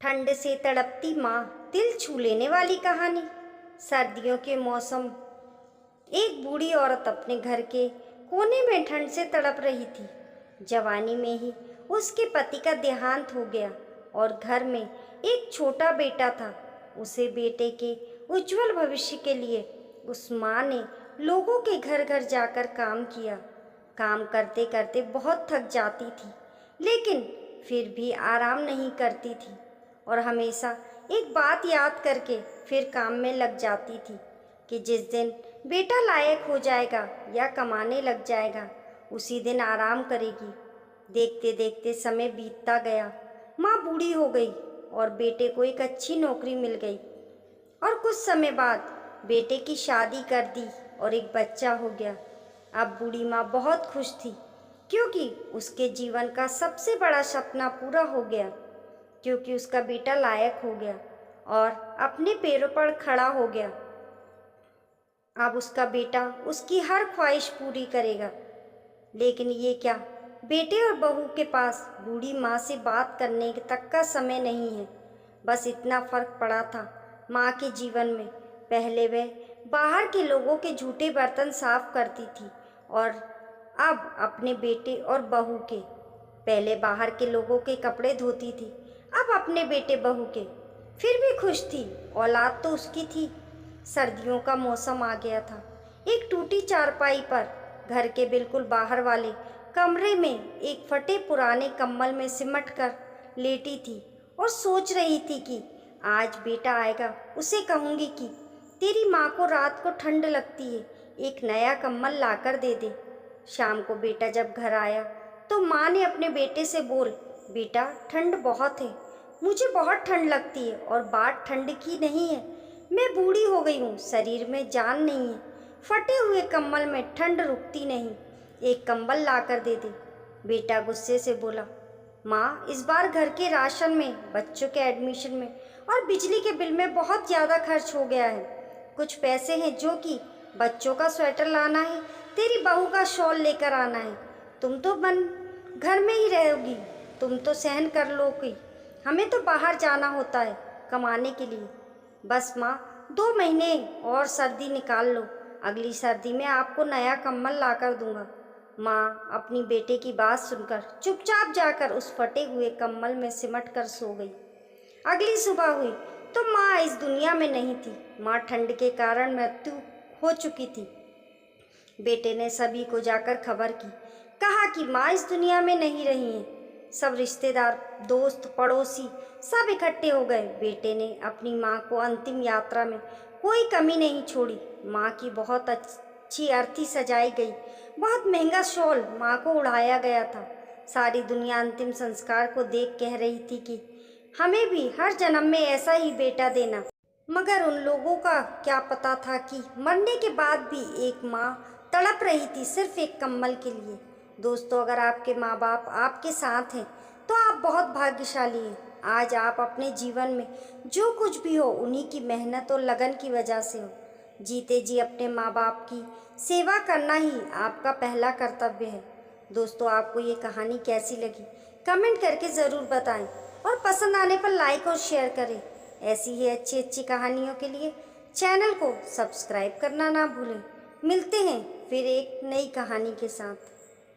ठंड से तड़पती माँ, दिल छू लेने वाली कहानी। सर्दियों के मौसम, एक बूढ़ी औरत अपने घर के कोने में ठंड से तड़प रही थी। जवानी में ही उसके पति का देहांत हो गया और घर में एक छोटा बेटा था। उसे बेटे के उज्जवल भविष्य के लिए उस माँ ने लोगों के घर घर जाकर काम किया। काम करते करते बहुत थक जाती थी, लेकिन फिर भी आराम नहीं करती थी और हमेशा एक बात याद करके फिर काम में लग जाती थी कि जिस दिन बेटा लायक हो जाएगा या कमाने लग जाएगा, उसी दिन आराम करेगी। देखते देखते समय बीतता गया। माँ बूढ़ी हो गई और बेटे को एक अच्छी नौकरी मिल गई और कुछ समय बाद बेटे की शादी कर दी और एक बच्चा हो गया। अब बूढ़ी माँ बहुत खुश थी, क्योंकि उसके जीवन का सबसे बड़ा सपना पूरा हो गया, क्योंकि उसका बेटा लायक हो गया और अपने पैरों पर खड़ा हो गया। अब उसका बेटा उसकी हर ख्वाहिश पूरी करेगा। लेकिन ये क्या, बेटे और बहू के पास बूढ़ी माँ से बात करने तक का समय नहीं है। बस इतना फर्क पड़ा था माँ के जीवन में। पहले वह बाहर के लोगों के झूठे बर्तन साफ करती थी और अब अपने बेटे और बहू के। पहले बाहर के लोगों के कपड़े धोती थी, अब अपने बेटे बहू के। फिर भी खुश थी, औलाद तो उसकी थी। सर्दियों का मौसम आ गया था। एक टूटी चारपाई पर घर के बिल्कुल बाहर वाले कमरे में एक फटे पुराने कंबल में सिमट कर लेटी थी और सोच रही थी कि आज बेटा आएगा, उसे कहूँगी कि तेरी माँ को रात को ठंड लगती है, एक नया कंबल लाकर दे दे। शाम को बेटा जब घर आया तो माँ ने अपने बेटे से बोल, बेटा ठंड बहुत है, मुझे बहुत ठंड लगती है और बात ठंड की नहीं है, मैं बूढ़ी हो गई हूँ, शरीर में जान नहीं है, फटे हुए कंबल में ठंड रुकती नहीं, एक कंबल लाकर दे दे। बेटा गुस्से से बोला, माँ इस बार घर के राशन में, बच्चों के एडमिशन में और बिजली के बिल में बहुत ज़्यादा खर्च हो गया है। कुछ पैसे हैं जो कि बच्चों का स्वेटर लाना है, तेरी बहू का शॉल लेकर आना है। तुम तो घर में ही रहोगी, तुम तो सहन कर लोगी, हमें तो बाहर जाना होता है कमाने के लिए। बस माँ 2 महीने और सर्दी निकाल लो, अगली सर्दी में आपको नया कंबल ला कर दूंगा। माँ अपनी बेटे की बात सुनकर चुपचाप जाकर उस फटे हुए कंबल में सिमट कर सो गई। अगली सुबह हुई तो माँ इस दुनिया में नहीं थी। माँ ठंड के कारण मृत्यु हो चुकी थी। बेटे ने सभी को जाकर खबर की, कहा कि माँ इस दुनिया में नहीं रही हैं। सब रिश्तेदार, दोस्त, पड़ोसी सब इकट्ठे हो गए। बेटे ने अपनी माँ को अंतिम यात्रा में कोई कमी नहीं छोड़ी। माँ की बहुत अच्छी अर्थी सजाई गई, बहुत महंगा शॉल माँ को उड़ाया गया था। सारी दुनिया अंतिम संस्कार को देख कह रही थी कि हमें भी हर जन्म में ऐसा ही बेटा देना। मगर उन लोगों का क्या पता था कि मरने के बाद भी एक माँ तड़प रही थी सिर्फ एक कंबल के लिए। दोस्तों, अगर आपके माँ बाप आपके साथ हैं तो आप बहुत भाग्यशाली हैं। आज आप अपने जीवन में जो कुछ भी हो, उन्हीं की मेहनत और लगन की वजह से हो। जीते जी अपने माँ बाप की सेवा करना ही आपका पहला कर्तव्य है। दोस्तों, आपको ये कहानी कैसी लगी कमेंट करके ज़रूर बताएं और पसंद आने पर लाइक और शेयर करें। ऐसी ही अच्छी अच्छी कहानियों के लिए चैनल को सब्सक्राइब करना ना भूलें। मिलते हैं फिर एक नई कहानी के साथ।